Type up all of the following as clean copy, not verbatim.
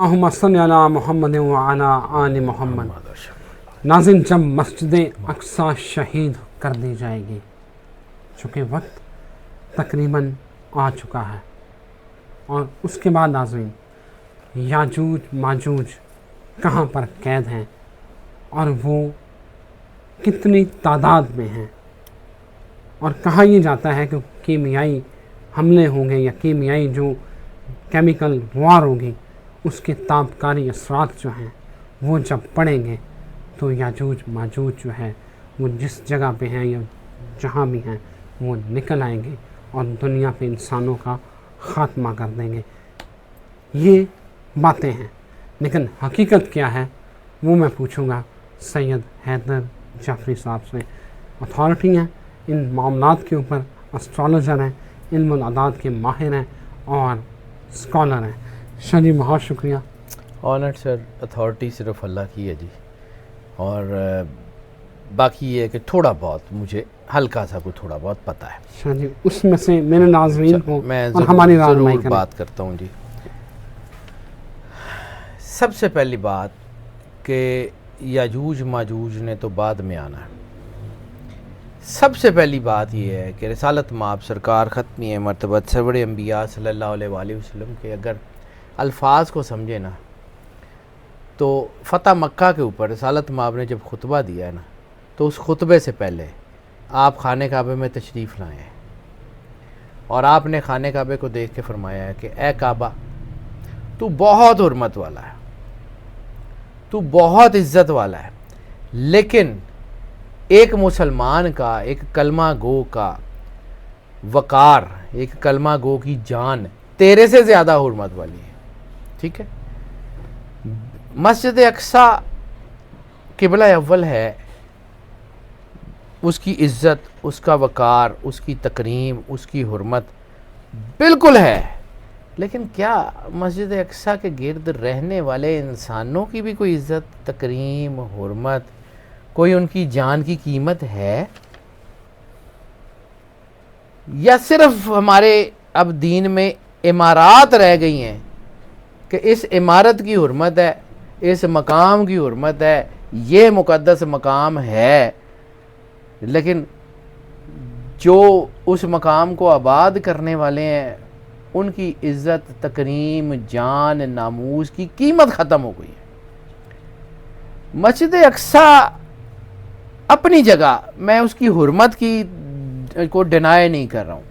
اللہم صلی علی محمد وعلی آل محمد۔ ناظرین، جب مسجد اقصی شہید کر دی جائے گی، چونکہ وقت تقریباً آ چکا ہے، اور اس کے بعد ناظرین یاجوج ماجوج کہاں پر قید ہیں اور وہ کتنی تعداد میں ہیں، اور کہا یہ جاتا ہے کہ کیمیائی حملے ہوں گے یا کیمیائی جو کیمیکل وار ہوگی، اس کے تابکاری اثرات جو ہیں وہ جب پڑیں گے تو یاجوج ماجوج جو ہے وہ جس جگہ پہ ہیں یا جہاں بھی ہیں وہ نکل آئیں گے اور دنیا پہ انسانوں کا خاتمہ کر دیں گے۔ یہ باتیں ہیں، لیکن حقیقت کیا ہے وہ میں پوچھوں گا سید حیدر جعفری صاحب سے۔ اتھارٹی ہیں ان معاملات کے اوپر، اسٹرالوجر ہیں، علم الاعداد کے ماہر ہیں اور اسکالر ہیں۔ شاہ جی بہت شکریہ۔ آنر سر، اتھارٹی صرف اللہ کی ہے جی، اور باقی یہ ہے کہ تھوڑا بہت مجھے ہلکا سا کوئی تھوڑا بہت پتہ ہے۔ شاہ جی اس میں سے میرے ناظرین کو میں اور ہماری رہنمائی ضرور کریں۔ بات کرتا ہوں جی۔ سب سے پہلی بات کہ یاجوج ماجوج نے تو بعد میں آنا ہے۔ سب سے پہلی بات یہ ہے کہ رسالت مآب سرکار ختمی مرتبت سرور انبیاء صلی اللہ علیہ وآلہ وسلم کے اگر الفاظ کو سمجھے نا، تو فتح مکہ کے اوپر رسالت مآب نے جب خطبہ دیا ہے نا، تو اس خطبے سے پہلے آپ خانہ کعبہ میں تشریف لائے ہیں، اور آپ نے خانہ کعبے کو دیکھ کے فرمایا ہے کہ اے کعبہ، تو بہت حرمت والا ہے، تو بہت عزت والا ہے، لیکن ایک مسلمان کا، ایک کلمہ گو کا وقار، ایک کلمہ گو کی جان تیرے سے زیادہ حرمت والی ہے۔ ٹھیک ہے؟ مسجد اقصی قبلہ اول ہے، اس کی عزت، اس کا وقار، اس کی تکریم، اس کی حرمت بالکل ہے، لیکن کیا مسجد اقصی کے گرد رہنے والے انسانوں کی بھی کوئی عزت، تکریم، حرمت، کوئی ان کی جان کی قیمت ہے؟ یا صرف ہمارے اب دین میں عمارات رہ گئی ہیں کہ اس عمارت کی حرمت ہے، اس مقام کی حرمت ہے، یہ مقدس مقام ہے، لیکن جو اس مقام کو آباد کرنے والے ہیں ان کی عزت، تکریم، جان، ناموس کی قیمت ختم ہو گئی ہے۔ مسجد اقصی اپنی جگہ، میں اس کی حرمت کی کو ڈینائی نہیں کر رہا ہوں،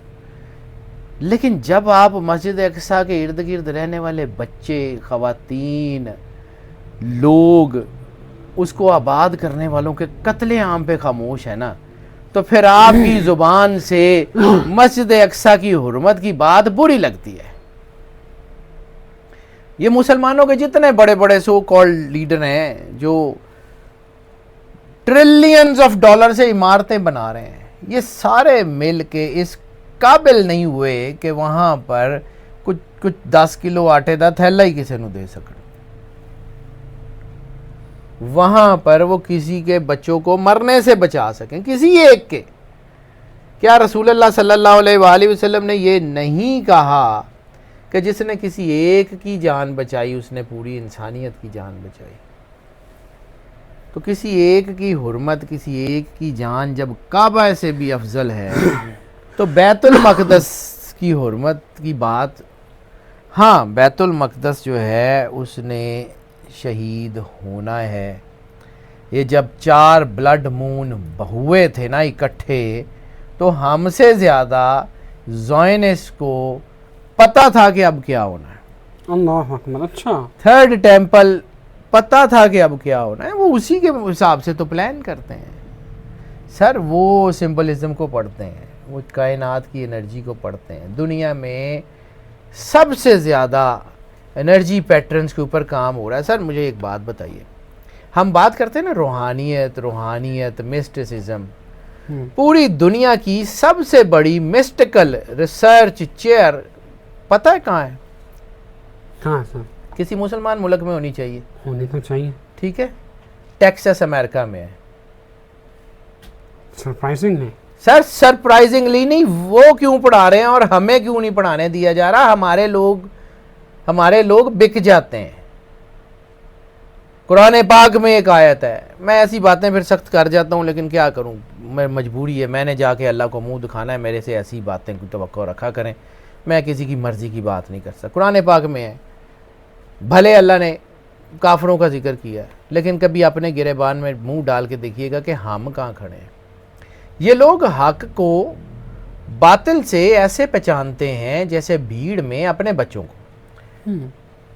لیکن جب آپ مسجد اقصی کے ارد گرد رہنے والے بچے، خواتین، لوگ اس کو آباد کرنے والوں کے قتل عام پہ خاموش ہے نا، تو پھر آپ کی زبان سے مسجد اقصی کی حرمت کی بات بری لگتی ہے۔ یہ مسلمانوں کے جتنے بڑے بڑے سو کالڈ لیڈر ہیں جو ٹریلینز آف ڈالر سے عمارتیں بنا رہے ہیں، یہ سارے مل کے اس قابل نہیں ہوئے کہ وہاں پر کچھ 10 کلو آٹے دا تھیلا ہی کسی نو دے سکن، وہاں پر وہ کسی کے بچوں کو مرنے سے بچا سکیں، کسی ایک کے۔ کیا رسول اللہ صلی اللہ علیہ وآلہ وسلم نے یہ نہیں کہا کہ جس نے کسی ایک کی جان بچائی اس نے پوری انسانیت کی جان بچائی؟ تو کسی ایک کی حرمت، کسی ایک کی جان جب کعبہ سے بھی افضل ہے، تو بیت المقدس کی حرمت کی بات، ہاں بیت المقدس جو ہے اس نے شہید ہونا ہے۔ یہ جب 4 بلڈ مون ہوئے تھے نا اکٹھے، تو ہم سے زیادہ زائنس کو پتہ تھا کہ اب کیا ہونا ہے۔ اللہ اکبر۔ اچھا، 3rd ٹیمپل پتہ تھا کہ اب کیا ہونا ہے، وہ اسی کے حساب سے تو پلان کرتے ہیں سر، وہ سمبلزم کو پڑھتے ہیں، وہ کائنات کی انرجی کو پڑھتے ہیں۔ دنیا میں سب سے زیادہ انرجی پیٹرنز کے اوپر کام ہو رہا ہے۔ سر مجھے ایک بات بتائیے، ہم بات کرتے ہیں نا روحانیت، مسٹسزم، پوری دنیا کی سب سے بڑی مسٹیکل ریسرچ چیئر پتہ ہے کہاں ہے؟ کہاں سر؟ کسی مسلمان ملک میں ہونی چاہیے، ہونی تو چاہیے۔ ٹھیک ہے، ٹیکساس امریکہ میں ہے۔ سرپرائزنگ نہیں سر سرپرائزنگلی نہیں، وہ کیوں پڑھا رہے ہیں اور ہمیں کیوں نہیں پڑھانے دیا جا رہا؟ ہمارے لوگ بک جاتے ہیں، قرآن پاک میں ایک آیت ہے، میں ایسی باتیں پھر سخت کر جاتا ہوں، لیکن کیا کروں، میں مجبوری ہے، میں نے جا کے اللہ کو منہ دکھانا ہے، میرے سے ایسی باتیں کی توقع رکھا کریں، میں کسی کی مرضی کی بات نہیں کر سکتا۔ قرآن پاک میں ہے، بھلے اللہ نے کافروں کا ذکر کیا ہے، لیکن کبھی اپنے گریبان میں منہ ڈال کے دیکھیے گا کہ ہم کہاں کھڑے ہیں۔ یہ لوگ حق کو باطل سے ایسے پہچانتے ہیں جیسے بھیڑ میں اپنے بچوں کو۔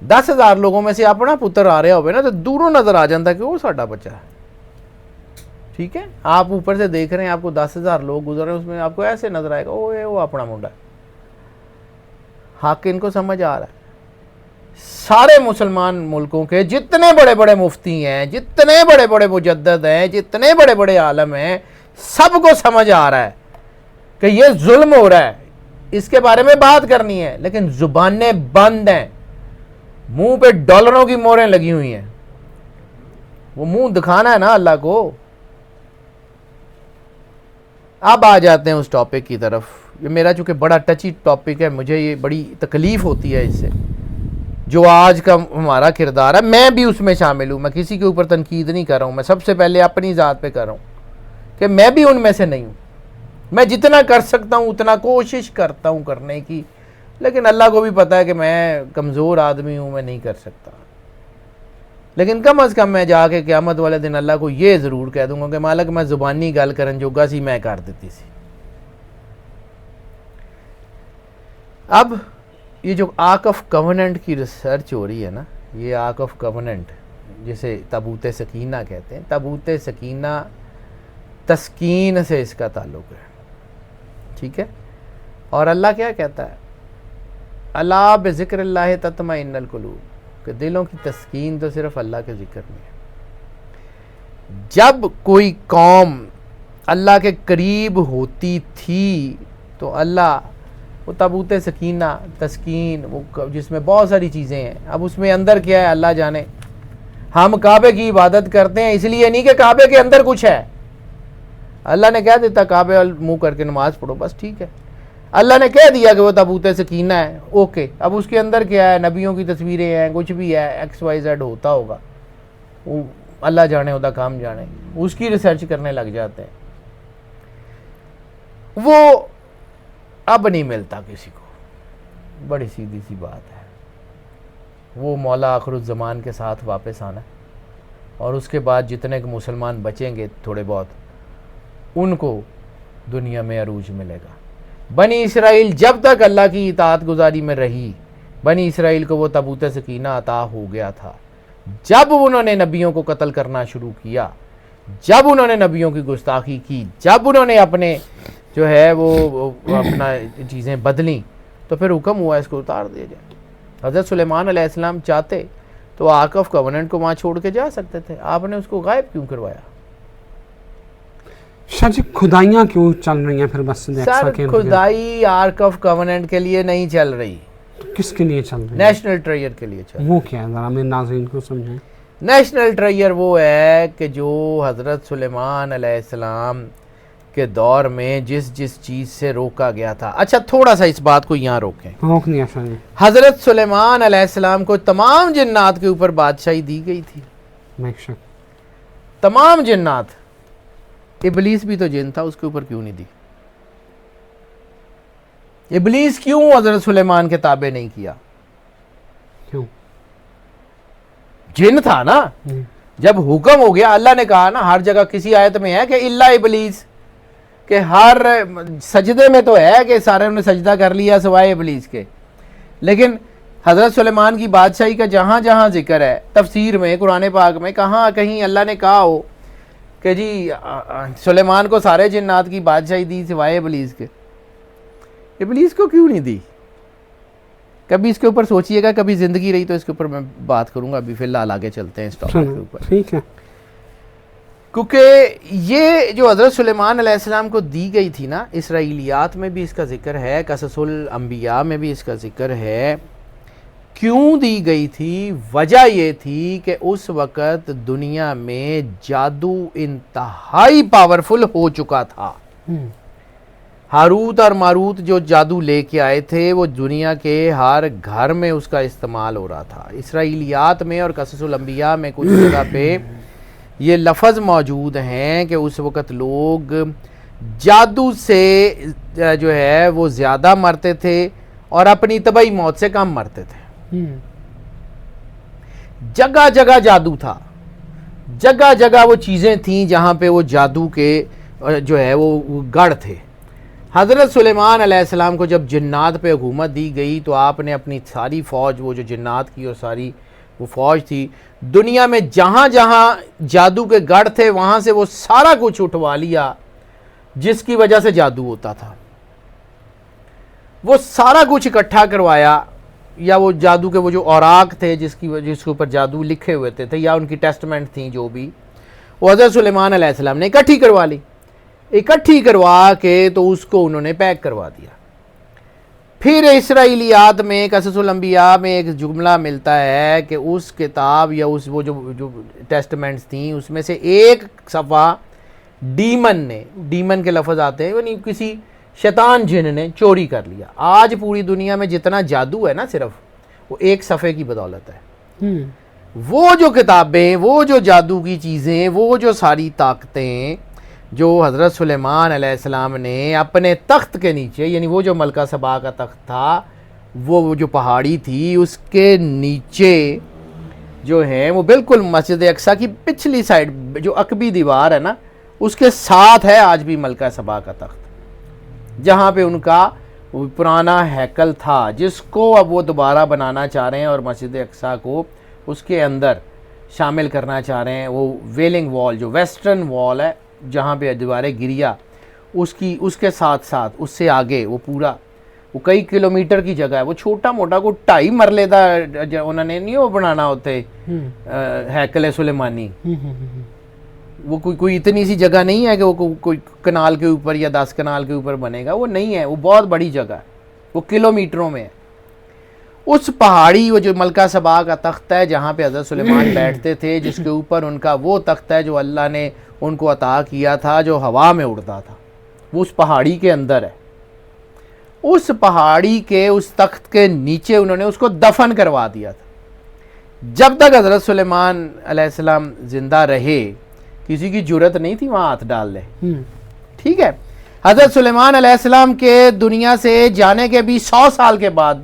10,000 لوگوں میں سے اپنا پتر آ رہا ہوئے نا تو دوروں نظر آ جاتا ہے کہ وہ ساڈا بچہ ہے، ٹھیک ہے؟ آپ اوپر سے دیکھ رہے ہیں، آپ کو 10,000 لوگ گزر رہے ہیں، اس میں آپ کو ایسے نظر آئے گا وہ اپنا منڈا ہے۔ حق ان کو سمجھ آ رہا ہے۔ سارے مسلمان ملکوں کے جتنے بڑے بڑے مفتی ہیں، جتنے بڑے بڑے مجدد ہیں، جتنے بڑے بڑے عالم ہیں، سب کو سمجھ آ رہا ہے کہ یہ ظلم ہو رہا ہے، اس کے بارے میں بات کرنی ہے، لیکن زبانیں بند ہیں، منہ پہ ڈالروں کی موریں لگی ہوئی ہیں، وہ منہ دکھانا ہے نا اللہ کو۔ اب آ جاتے ہیں اس ٹاپک کی طرف۔ یہ میرا چونکہ بڑا ٹچی ٹاپک ہے، مجھے یہ بڑی تکلیف ہوتی ہے اس سے، جو آج کا ہمارا کردار ہے، میں بھی اس میں شامل ہوں، میں کسی کے اوپر تنقید نہیں کر رہا ہوں، میں سب سے پہلے اپنی ذات پہ کر رہا ہوں کہ میں بھی ان میں سے نہیں ہوں۔ میں جتنا کر سکتا ہوں اتنا کوشش کرتا ہوں کرنے کی، لیکن اللہ کو بھی پتہ ہے کہ میں کمزور آدمی ہوں، میں نہیں کر سکتا۔ لیکن کم از کم میں جا کے قیامت والے دن اللہ کو یہ ضرور کہہ دوں گا کہ مالک میں زبانی گل کرن جوگا سی میں کر دیتی سی۔ اب یہ جو آرک آف کوننٹ کی ریسرچ ہو رہی ہے نا، یہ آرک آف کوننٹ جسے تابوت سکینہ کہتے ہیں، تابوت سکینہ تسکین سے اس کا تعلق ہے، ٹھیک ہے؟ اور اللہ کیا کہتا ہے؟ الا بذکر اللہ تطمئن القلوب، کہ دلوں کی تسکین تو صرف اللہ کے ذکر میں ہے۔ جب کوئی قوم اللہ کے قریب ہوتی تھی تو اللہ وہ تابوت سکینہ تسکین، وہ جس میں بہت ساری چیزیں ہیں، اب اس میں اندر کیا ہے اللہ جانے۔ ہم کعبے کی عبادت کرتے ہیں اس لیے نہیں کہ کعبے کے اندر کچھ ہے، اللہ نے کہہ دیتا کعبے منہ کر کے نماز پڑھو بس، ٹھیک ہے۔ اللہ نے کہہ دیا کہ وہ تابوت سکینہ ہے، اوکے، اب اس کے اندر کیا ہے، نبیوں کی تصویریں ہیں، کچھ بھی ہے، XYZ ہوتا ہوگا، وہ اللہ جانے، ہوتا کام جانے، اس کی ریسرچ کرنے لگ جاتے ہیں۔ وہ اب نہیں ملتا کسی کو، بڑی سیدھی سی بات ہے۔ وہ مولا آخر الزمان کے ساتھ واپس آنا ہے، اور اس کے بعد جتنے کے مسلمان بچیں گے تھوڑے بہت، ان کو دنیا میں عروج ملے گا۔ بنی اسرائیل جب تک اللہ کی اطاعت گزاری میں رہی، بنی اسرائیل کو وہ تابوت سکینہ عطا ہو گیا تھا۔ جب انہوں نے نبیوں کو قتل کرنا شروع کیا، جب انہوں نے نبیوں کی گستاخی کی، جب انہوں نے اپنے جو ہے وہ اپنا چیزیں بدلیں، تو پھر حکم ہوا اس کو اتار دیا جائے۔ حضرت سلیمان علیہ السلام چاہتے تو آرک آف کوننٹ کو وہاں چھوڑ کے جا سکتے تھے، آپ نے اس کو غائب کیوں کروایا؟ شاہ جی خدائیاں کیوں چل رہی ہیں پھر مسجد اقصیٰ سر کے؟ خدائی آرک آف کوننٹ کے لیے نہیں چل رہی، کس کے لیے چل رہی ہے؟ نیشنل ٹریئر کے لیے چل رہی۔ وہ کیا ہے، ذرا میرے ناظرین کو سمجھائیں۔ نیشنل ٹریئر وہ ہے کہ جو حضرت سلیمان علیہ السلام کے دور میں جس چیز سے روکا گیا تھا۔ اچھا تھوڑا سا اس بات کو یہاں روکیں۔ روک دیا شاہ جی۔ حضرت سلیمان علیہ السلام کو تمام جنات کے اوپر بادشاہی دی گئی تھی، بے شک۔ تمام جنات، ابلیس بھی تو جن تھا، اس کے اوپر کیوں نہیں دی؟ ابلیس کیوں حضرت سلیمان کے تابع نہیں کیا؟ کیوں؟ جن تھا نا، جب حکم ہو گیا، اللہ نے کہا نا، ہر جگہ کسی آیت میں ہے کہ الا ابلیس، کہ ہر سجدے میں تو ہے کہ سارے انہوں نے سجدہ کر لیا سوائے ابلیس کے، لیکن حضرت سلیمان کی بادشاہی کا جہاں جہاں ذکر ہے تفسیر میں، قرآن پاک میں، کہاں کہیں اللہ نے کہا ہو کہ جی سلیمان کو سارے جنات کی بادشاہی دی سوائے ابلیس کے؟ ابلیس کو کیوں نہیں دی؟ کبھی اس کے اوپر سوچئے گا، کبھی زندگی رہی تو اس کے اوپر میں بات کروں گا، ابھی فی الحال آگے چلتے ہیں اس ٹاپک کے اوپر۔ ٹھیک ہے۔ کیونکہ یہ جو حضرت سلیمان علیہ السلام کو دی گئی تھی نا، اسرائیلیات میں بھی اس کا ذکر ہے، قصص الانبیاء میں بھی اس کا ذکر ہے۔ کیوں دی گئی تھی؟ وجہ یہ تھی کہ اس وقت دنیا میں جادو انتہائی پاورفل ہو چکا تھا۔ ہاروت اور ماروت جو جادو لے کے آئے تھے وہ دنیا کے ہر گھر میں اس کا استعمال ہو رہا تھا. اسرائیلیات میں اور قصص الانبیاء میں کچھ جگہ پہ یہ لفظ موجود ہیں کہ اس وقت لوگ جادو سے جو ہے وہ زیادہ مرتے تھے اور اپنی طبعی موت سے کم مرتے تھے. جگہ جگہ جادو تھا, جگہ جگہ وہ چیزیں تھیں جہاں پہ وہ جادو کے جو ہے وہ گڑھ تھے. حضرت سلیمان علیہ السلام کو جب جنات پہ حکومت دی گئی تو آپ نے اپنی ساری فوج, وہ جو جنات کی اور ساری وہ فوج تھی, دنیا میں جہاں جہاں جادو کے گڑھ تھے وہاں سے وہ سارا کچھ اٹھوا لیا جس کی وجہ سے جادو ہوتا تھا. وہ سارا کچھ اکٹھا کروایا, یا وہ جادو کے وہ جو اوراق تھے جس کے اوپر جادو لکھے ہوئے تھے یا ان کی ٹیسٹمنٹ تھیں جو بھی, وہ حضرت سلیمان علیہ السلام نے اکٹھی کروا لی. اکٹھی کروا کے تو اس کو انہوں نے پیک کروا دیا. پھر اسرائیلیات میں قصص الانبیاء میں ایک جملہ ملتا ہے کہ اس کتاب یا اس وہ جو ٹیسٹمنٹس تھیں اس میں سے ایک صفحہ ڈیمن کے لفظ آتے ہیں, یعنی کسی شیطان جن نے چوری کر لیا. آج پوری دنیا میں جتنا جادو ہے نا صرف وہ ایک صفحے کی بدولت ہے. وہ جو کتابیں, وہ جو جادو کی چیزیں, وہ جو ساری طاقتیں جو حضرت سلیمان علیہ السلام نے اپنے تخت کے نیچے, یعنی وہ جو ملکہ سبا کا تخت تھا, وہ جو پہاڑی تھی اس کے نیچے جو ہے وہ بالکل مسجد اقصی کی پچھلی سائڈ جو عقبی دیوار ہے نا اس کے ساتھ ہے آج بھی ملکہ سبا کا تخت, جہاں پہ ان کا پرانا ہیکل تھا جس کو اب وہ دوبارہ بنانا چاہ رہے ہیں اور مسجد اقصی کو اس کے اندر شامل کرنا چاہ رہے ہیں. وہ ویلنگ وال جو ویسٹرن وال ہے جہاں پہ دیواریں گریا اس کے ساتھ ساتھ اس سے آگے وہ پورا وہ کئی کلومیٹر کی جگہ ہے. وہ چھوٹا موٹا کو 2.5 مرلے دا انہوں نے نہیں وہ بنانا ہوتے ہیکل سلیمانی, وہ کوئی اتنی سی جگہ نہیں ہے کہ وہ کوئی کنال کے اوپر یا 10 کنال کے اوپر بنے گا, وہ نہیں ہے. وہ بہت بڑی جگہ ہے, وہ کلومیٹروں میں ہے. اس پہاڑی وہ جو ملکہ سبا کا تخت ہے جہاں پہ حضرت سلیمان بیٹھتے تھے, جس کے اوپر ان کا وہ تخت ہے جو اللہ نے ان کو عطا کیا تھا جو ہوا میں اڑتا تھا, وہ اس پہاڑی کے اندر ہے. اس پہاڑی کے اس تخت کے نیچے انہوں نے اس کو دفن کروا دیا تھا. جب تک حضرت سلیمان علیہ السلام زندہ رہے کسی کی جرت نہیں تھی وہاں ہاتھ ڈال لے. ٹھیک ہے, حضرت سلیمان علیہ السلام کے دنیا سے جانے کے بھی 100 سال کے بعد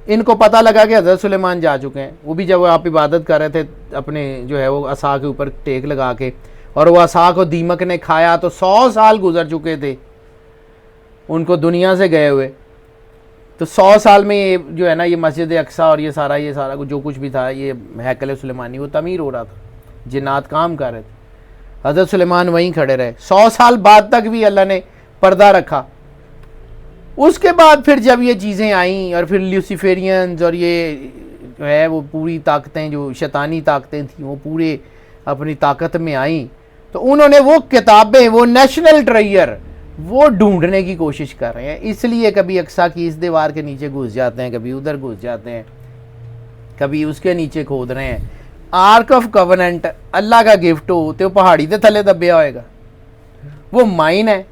ان کو پتہ لگا کہ حضرت سلیمان جا چکے ہیں. وہ بھی جب آپ عبادت کر رہے تھے اپنے جو ہے وہ عصا کے اوپر ٹیک لگا کے, اور وہ عصا کو دیمک نے کھایا تو 100 سال گزر چکے تھے ان کو دنیا سے گئے ہوئے. تو 100 سال میں یہ جو ہے نا یہ مسجد اقصی اور یہ سارا جو کچھ بھی تھا یہ ہیکل سلیمانی وہ تعمیر ہو رہا تھا, جنات کام کر رہے تھے, حضرت سلیمان وہیں کھڑے رہے. 100 سال بعد تک بھی اللہ نے پردہ رکھا. اس کے بعد پھر جب یہ چیزیں آئیں اور پھر لیوسیفیرینز اور یہ جو ہے وہ پوری طاقتیں جو شیطانی طاقتیں تھیں وہ پورے اپنی طاقت میں آئیں, تو انہوں نے وہ کتابیں, وہ نیشنل ٹریئر وہ ڈھونڈنے کی کوشش کر رہے ہیں. اس لیے کبھی اقصی کی اس دیوار کے نیچے گھس جاتے ہیں, کبھی ادھر گھس جاتے ہیں, کبھی اس کے نیچے کھود رہے ہیں. آرک آف کوننٹ اللہ کا گفٹ ہو تو پہاڑی دے تھلے دبیا ہوئے گا, وہ مائن ہے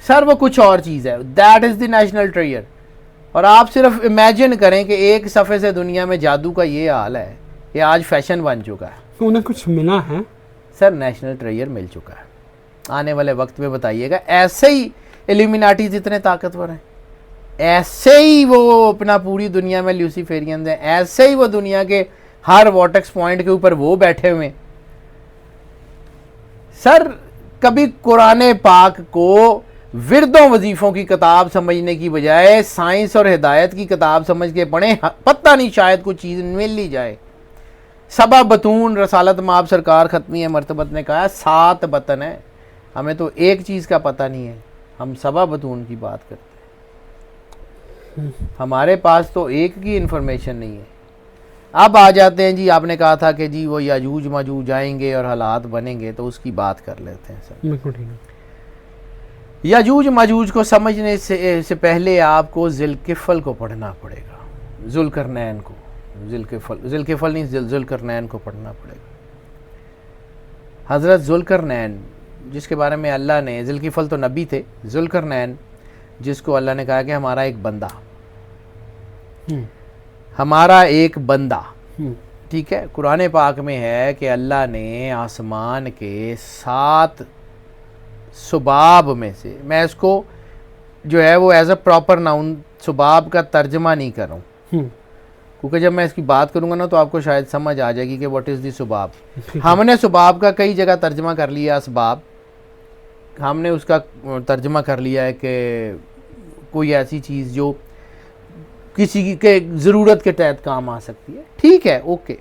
سر, وہ کچھ اور چیز ہے. That is the national ٹریئر. اور آپ صرف امیجن کریں کہ ایک صفحے سے دنیا میں جادو کا یہ حال ہے, یہ آج فیشن بن چکا ہے. انہیں کچھ ملا ہے سر, نیشنل ٹریئر مل چکا ہے. آنے والے وقت میں بتائیے گا. ایسے ہی ایلیمیناٹیز اتنے طاقتور ہیں, ایسے ہی وہ اپنا پوری دنیا میں لیوسیفیرینز ہیں, ایسے ہی وہ دنیا کے ہر وارٹیکس پوائنٹ کے اوپر وہ بیٹھے ہوئے. سر کبھی قرآن پاک کو وردوں وظیفوں کی کتاب سمجھنے کی بجائے سائنس اور ہدایت کی کتاب سمجھ کے پڑھیں, پتہ نہیں شاید کوئی چیز مل لی جائے. سبا بطون رسالت مآب سرکار ختمیہ مرتبت نے کہا 7 بطن ہے, ہمیں تو ایک چیز کا پتہ نہیں ہے, ہم سبا بطون کی بات کرتے ہیں. ہمارے پاس تو ایک کی انفارمیشن نہیں ہے. اب آ جاتے ہیں جی, آپ نے کہا تھا کہ جی وہ یاجوج ماجوج آئیں گے اور حالات بنیں گے, تو اس کی بات کر لیتے ہیں سر. یاجوج ماجوج کو سمجھنے سے پہلے آپ کو ذوالکفل کو پڑھنا پڑے گا, ذوالقرنین کو, ذوالکفل نہیں ذوالقرنین کو پڑھنا پڑے گا. حضرت ذوالقرنین جس کے بارے میں اللہ نے ذوالکفل تو نبی تھے، ذوالقرنین جس کو اللہ نے کہا کہ ہمارا ایک بندہ، ہمارا ایک بندہ، ٹھیک ہے، قرآن پاک میں ہے کہ اللہ نے آسمان کے 7 سباب میں سے، میں اس کو جو ہے وہ ایز اے پراپر ناؤن سباب کا ترجمہ نہیں کر رہا ہوں، کیونکہ جب میں اس کی بات کروں گا نا تو آپ کو شاید سمجھ آ جائے گی کہ واٹ از دی سباب. ہم نے سباب کا کئی جگہ ترجمہ کر لیا اسباب، ہم نے اس کا ترجمہ کر لیا ہے کہ کوئی ایسی چیز جو کسی کی کے ضرورت کے تحت کام آ سکتی ہے. ٹھیک ہے، اوکے.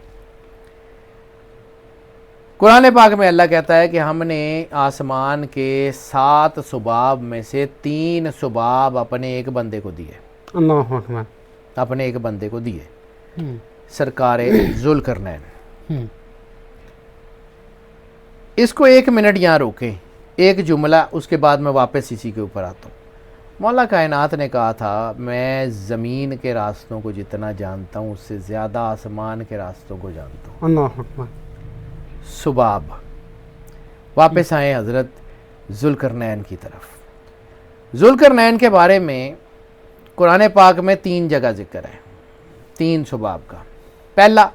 قرآن پاک میں اللہ کہتا ہے کہ ہم نے آسمان کے 7 سباب میں سے 3 سباب اپنے ایک بندے کو دیے، اللہ اکبر، اپنے ایک بندے کو دیے، سرکار ذوالقرنین. اس کو 1 منٹ یہاں روکیں، ایک جملہ، اس کے بعد میں واپس اسی کے اوپر آتا ہوں. مولا کائنات نے کہا تھا میں زمین کے راستوں کو جتنا جانتا ہوں اس سے زیادہ آسمان کے راستوں کو جانتا ہوں. اللہ اکبر. سباب. واپس آئیں حضرت ذوالقرنین کی طرف. ذوالقرنین کے بارے میں قرآن پاک میں 3 جگہ ذکر ہے 3 سباب کا. پہلا،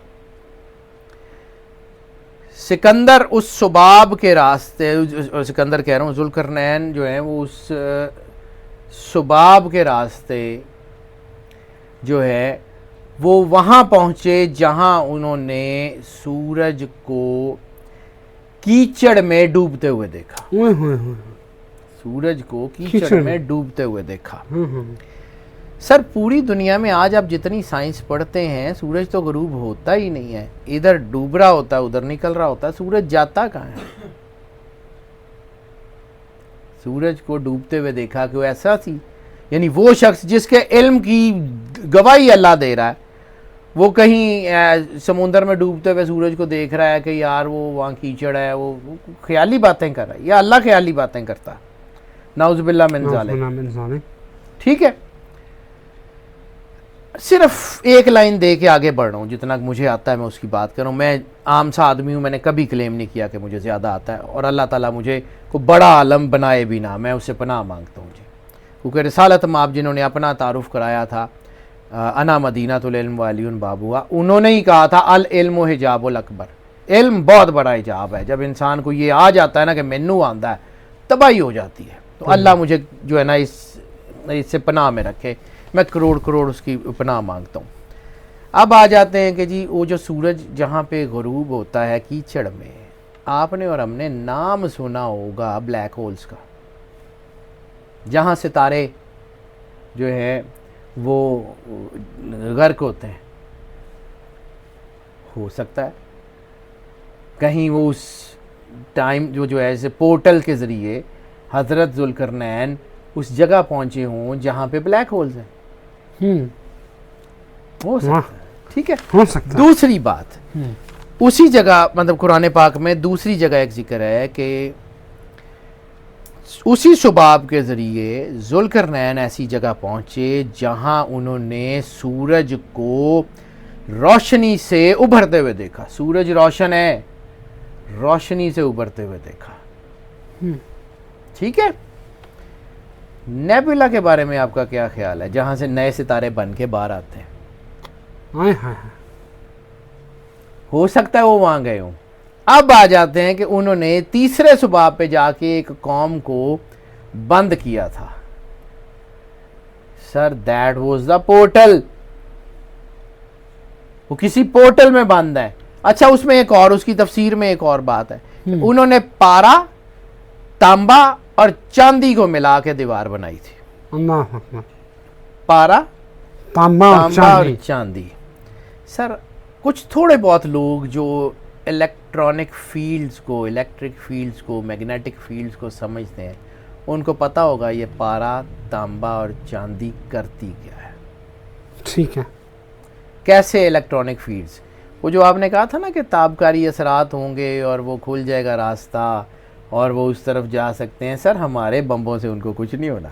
سکندر اس سباب کے راستے، سکندر کہہ رہا ہوں، ذوالقرنین جو ہیں وہ اس سباب کے راستے جو ہے وہ وہاں پہنچے جہاں انہوں نے سورج کو کیچڑ میں ڈوبتے ہوئے دیکھا. سورج کو کیچڑ میں ڈوبتے ہوئے دیکھا. سر پوری دنیا میں آج آپ جتنی سائنس پڑھتے ہیں سورج تو غروب ہوتا ہی نہیں ہے، ادھر ڈوب رہا ہوتا ہے ادھر نکل رہا ہوتا ہے، سورج جاتا کہاں ہے؟ سورج کو ڈوبتے ہوئے دیکھا کہ وہ ایسا سی، یعنی وہ شخص جس کے علم کی گواہی اللہ دے رہا ہے، وہ کہیں سمندر میں ڈوبتے ہوئے سورج کو دیکھ رہا ہے کہ یار وہ وہاں کیچڑ ہے، وہ خیالی باتیں کر رہا ہے، یا اللہ خیالی باتیں کرتا ہے، نعوذ باللہ من ذالک. ٹھیک ہے، صرف ایک لائن دے کے آگے بڑھ رہا ہوں، جتنا مجھے آتا ہے میں اس کی بات کر رہا ہوں. میں عام سا آدمی ہوں، میں نے کبھی کلیم نہیں کیا کہ مجھے زیادہ آتا ہے، اور اللہ تعالیٰ مجھے کو بڑا عالم بنائے بھی نہ، میں اس سے پناہ مانگتا ہوں جی. کیونکہ رسالت مآب جنہوں نے اپنا تعارف کرایا تھا، انا مدینۃ العلم وعلی بابوہا، انہوں نے ہی کہا تھا العلم حجاب الاکبر، علم بہت بڑا حجاب ہے. جب انسان کو یہ آ جاتا ہے نا کہ مینو آندا ہے، تباہی ہو جاتی ہے. تو اللہ مجھے جو ہے نا اس سے پناہ میں رکھے، میں کروڑ اس کی پناہ مانگتا ہوں. اب آ جاتے ہیں کہ جی وہ جو سورج جہاں پہ غروب ہوتا ہے کیچڑ میں، آپ نے اور ہم نے نام سنا ہوگا بلیک ہولز کا، جہاں ستارے جو ہے وہ غرق ہوتے ہیں. ہو سکتا ہے کہیں وہ اس ٹائم جو ہے ایسے پورٹل کے ذریعے حضرت ذوالقرنین اس جگہ پہنچے ہوں جہاں پہ بلیک ہولز ہیں. ہو سکتا ہے. ٹھیک ہے، ہو سکتا ہے. دوسری بات، اسی جگہ مطلب قرآن پاک میں دوسری جگہ ایک ذکر ہے کہ اسی سباب کے ذریعے ذوالقرنین ایسی جگہ پہنچے جہاں انہوں نے سورج کو روشنی سے ابھرتے ہوئے دیکھا. سورج روشن ہے، روشنی سے ابھرتے ہوئے دیکھا. ٹھیک ہے. نیبولا کے بارے میں آپ کا کیا خیال ہے، جہاں سے نئے ستارے بن کے باہر آتے ہیں؟ ہو سکتا ہے وہ وہاں گئے ہوں. اب آ جاتے ہیں کہ انہوں نے تیسرے سباب پہ جا کے ایک قوم کو بند کیا تھا. سر دیٹ واز دا پورٹل، وہ کسی پورٹل میں بند ہے. اچھا اس میں ایک اور، اس کی تفسیر میں ایک اور بات ہے، انہوں نے پارا، تانبا اور چاندی کو ملا کے دیوار بنائی تھی. اللہ اکبر. پارا، تانبا اور چاندی. سر کچھ تھوڑے بہت لوگ جو الیکٹرانک فیلڈز کو، الیکٹرک فیلڈز کو، میگنیٹک فیلڈز کو سمجھتے ہیں، ان کو پتہ ہوگا یہ پارا، تانبا اور چاندی کرتی کیا ہے. ٹھیک ہے. کیسے الیکٹرانک فیلڈز، وہ جو آپ نے کہا تھا نا کہ تابکاری اثرات ہوں گے اور وہ کھل جائے گا راستہ اور وہ اس طرف جا سکتے ہیں. سر ہمارے بمبوں سے ان کو کچھ نہیں ہونا،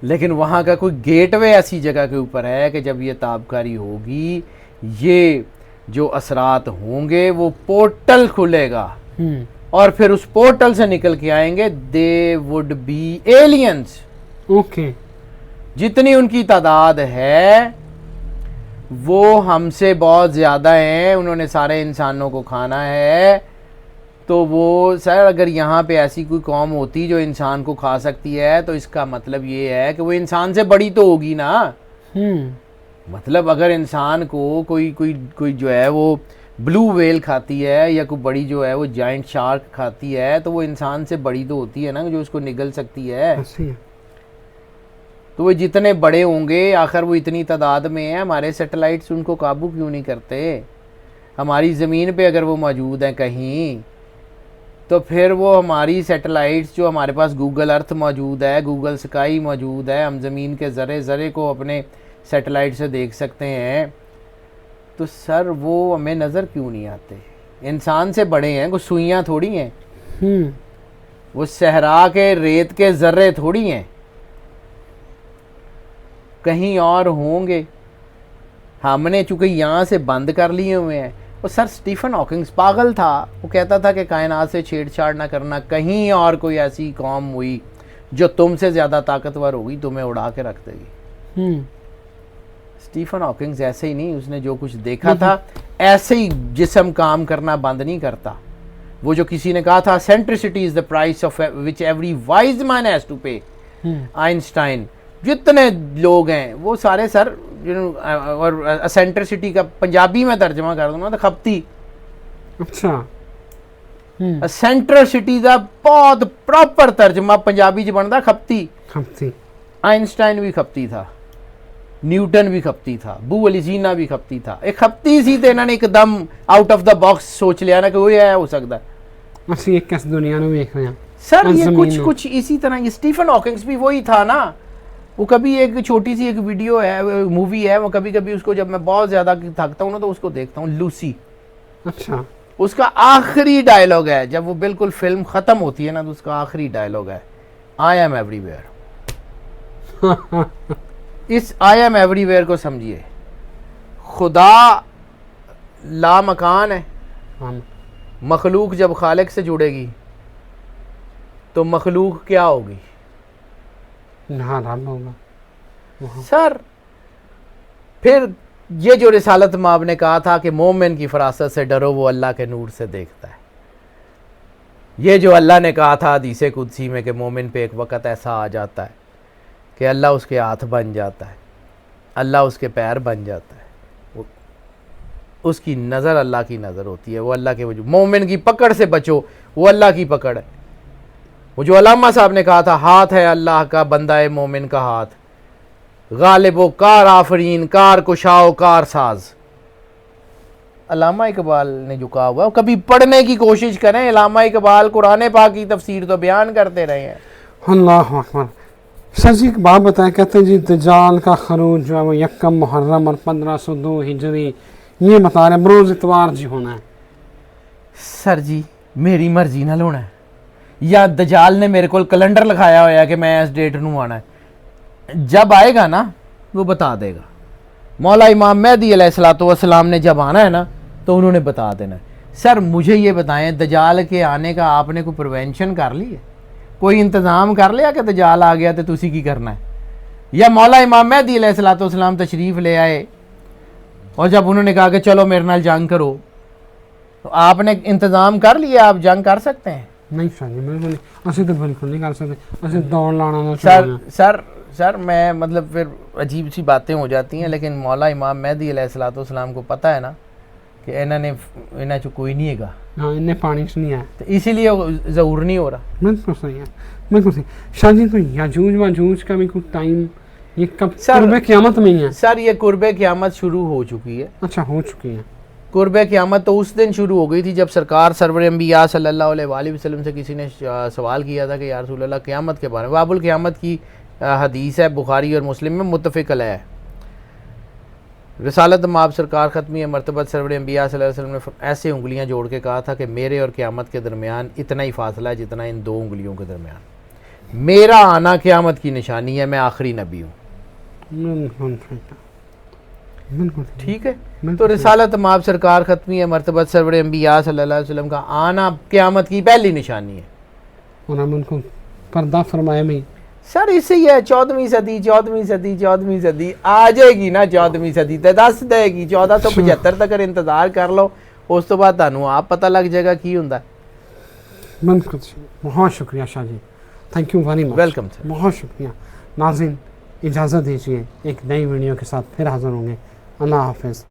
لیکن وہاں کا کوئی گیٹ وے ایسی جگہ کے اوپر ہے کہ جب یہ تابکاری ہوگی، یہ جو اثرات ہوں گے، وہ پورٹل کھلے گا اور پھر اس پورٹل سے نکل کے آئیں گے. They would be aliens. Okay. جتنی ان کی تعداد ہے وہ ہم سے بہت زیادہ ہیں, انہوں نے سارے انسانوں کو کھانا ہے. تو وہ سر اگر یہاں پہ ایسی کوئی قوم ہوتی جو انسان کو کھا سکتی ہے تو اس کا مطلب یہ ہے کہ وہ انسان سے بڑی تو ہوگی نا. مطلب اگر انسان کو کوئی جو ہے وہ بلو ویل کھاتی ہے یا کوئی بڑی جو ہے وہ جائنٹ شارک کھاتی ہے تو وہ انسان سے بڑی تو ہوتی ہے نا جو اس کو نگل سکتی ہے. تو وہ جتنے بڑے ہوں گے آخر وہ اتنی تعداد میں ہیں, ہمارے سیٹلائٹس ان کو قابو کیوں نہیں کرتے؟ ہماری زمین پہ اگر وہ موجود ہیں کہیں تو پھر وہ ہماری سیٹلائٹس جو ہمارے پاس گوگل ارتھ موجود ہے, گوگل سکائی موجود ہے, ہم زمین کے ذرے ذرے کو اپنے سیٹلائٹ سے دیکھ سکتے ہیں, تو سر وہ ہمیں نظر کیوں نہیں آتے؟ انسان سے بڑے ہیں, کوئی سوئیاں تھوڑی ہیں, وہ صحرا کے ریت کے ذرے تھوڑی ہیں, کہیں اور ہوں گے. ہم نے چونکہ یہاں سے بند کر لیے ہوئے ہیں. اور سر اسٹیفن ہاکنگز پاگل تھا, وہ کہتا تھا کہ کائنات سے چھیڑ چھاڑ نہ کرنا, کہیں اور کوئی ایسی قوم ہوئی جو تم سے زیادہ طاقتور ہوگی تمہیں اڑا کے رکھ دے گی. اسٹیفن ہاکنگز ایسے ہی نہیں, اس نے جو کچھ دیکھا تھا ایسے ہی جسم کام کرنا بند نہیں کرتا. وہ جو کسی نے کہا تھا centricity is the price of which every wise man has to pay, Einstein, جتنے لوگ ہیں وہ سارے سر, اور سینٹرسٹی کا پنجابی میں ترجمہ کر دوں نا تو کھپتی. اچھا. سینٹرسٹی دا بہت پراپر ترجمہ پنجابی چ بنتا کھپتی. آئنسٹائن بھی کھپتی تھا, نیوٹن بھی کھپتی تھا, بو علی زینا بھی کھپتی تھا. ایک کھپتی سی تو انہوں نے ایک them out of the box سوچ لیا نا کہ وہ یہ ہو سکتا ہے. اسی ایک کس دنیا میں دیکھ رہے ہیں سر, یہ کچھ اسی طرح. یہ اسٹیفن ہاکنگز بھی وہی تھا نا. وہ کبھی ایک چھوٹی سی ایک ویڈیو ہے, مووی ہے, وہ کبھی کبھی اس کو جب میں بہت زیادہ تھکتا ہوں نا تو اس کو دیکھتا ہوں, لوسی. اچھا. اس کا آخری ڈائلاگ ہے جب وہ بالکل فلم ختم ہوتی ہے نا تو اس کا آخری ڈائلاگ ہے آئی ایم ایوری ویئر. اس آئی ایم ایوری ویئر کو سمجھیے, خدا لامکان ہے, مخلوق جب خالق سے جڑے گی تو مخلوق کیا ہوگی؟ سر پھر یہ جو رسالت مآب نے کہا تھا کہ مومن کی فراست سے ڈرو وہ اللہ کے نور سے دیکھتا ہے, یہ جو اللہ نے کہا تھا حدیث قدسی میں کہ مومن پہ ایک وقت ایسا آ جاتا ہے کہ اللہ اس کے ہاتھ بن جاتا ہے, اللہ اس کے پیر بن جاتا ہے, اس کی نظر اللہ کی نظر ہوتی ہے, وہ اللہ کے وجود. مومن کی پکڑ سے بچو, وہ اللہ کی پکڑ ہے. وہ جو علامہ صاحب نے کہا تھا ہاتھ ہے اللہ کا بندہ مومن کا ہاتھ, غالب و کار آفرین, کار کشاؤ کار ساز. علامہ اقبال نے جو کہا ہوا کبھی پڑھنے کی کوشش کریں. علامہ اقبال قرآن پاک کی تفسیر تو بیان کرتے رہے ہیں. اللہ اکبر. سر جی ایک بات بتائیں, کہتے ہیں جی دجال کا خروج جو ہے وہ 1 محرم اور 1502 ہجری, یہ بتا رہے بروز اتوار جی ہونا ہے. سر جی میری مرضی نال ہونا ہے یا دجال نے میرے کو کیلنڈر لکھایا ہوا ہے کہ میں اس ڈیٹ نو آنا ہے؟ جب آئے گا نا وہ بتا دے گا. مولا امام مہدی علیہ الصلوۃ والسلام نے جب آنا ہے نا تو انہوں نے بتا دینا ہے. سر مجھے یہ بتائیں دجال کے آنے کا آپ نے کوئی پریونشن کر لی ہے, کوئی انتظام کر لیا کہ دجال آ گیا تو تسی کی کرنا ہے؟ یا مولا امام مہدی علیہ الصلوۃ والسلام تشریف لے آئے اور جب انہوں نے کہا کہ چلو میرے نال جنگ کرو تو آپ نے انتظام کر لیا, آپ جنگ کر سکتے ہیں؟ نہیں سر جی بالکل نہیں, اسی تو بالکل نہیں کر سکتے, اسی دوڑ لانا. سر میں مطلب پھر عجیب سی باتیں ہو جاتی ہیں, لیکن مولا امام مہدی علیہ الصلوۃ والسلام کو پتہ ہے نا کہ انہاں چ کوئی نہیں ہے گا, ہاں انہیں پانی سے نہیں آیا, تو اسی لیے ظہور نہیں ہو رہا. بالکل صحیح ہے, بالکل صحیح. شاہ جی تو یاجوج ماجوج کا بھی کوئی ٹائم یہ کب قرب قیامت میں ہی ہے؟ سر یہ قرب قیامت شروع ہو چکی ہے. اچھا ہو چکی ہے. قرب قیامت تو اس دن شروع ہو گئی تھی جب سرکار سرور انبیاء صلی اللہ علیہ وآلہ وسلم سے کسی نے سوال کیا تھا کہ یا رسول اللہ قیامت کے بارے میں. باب القیامت کی حدیث ہے بخاری اور مسلم میں, متفق علیہ ہے. رسالت مآب سرکار ختمی مرتبت سرور انبیاء صلی اللہ علیہ وسلم نے ایسے انگلیاں جوڑ کے کہا تھا کہ میرے اور قیامت کے درمیان اتنا ہی فاصلہ ہے جتنا ان 2 انگلیوں کے درمیان. میرا آنا قیامت کی نشانی ہے, میں آخری نبی ہوں. بالکل ٹھیک ہے. تو رسالت مآب سرکار ختمی مرتبہ سرور انبیاء صلی اللہ علیہ وسلم کا آنا قیامت کی پہلی نشانی ہے. اور ہم ان کو پردہ فرمائے بھی. سر اس سے یہ ہے 14ویں صدی آ جائے گی نا. 14ویں صدی تے دس دے گی 1475 تک انتظار کر لو, اس تو بعد تانوں آپ پتہ لگ جائے گا کی ہوندا. بالکل بہت شکریہ Shah ji, thank you very much. Welcome sir. بہت شکریہ. ناظرین اجازت دیجیے, ایک نئی ویڈیو کے ساتھ پھر حاضر ہوں گے. اللہ حافظ.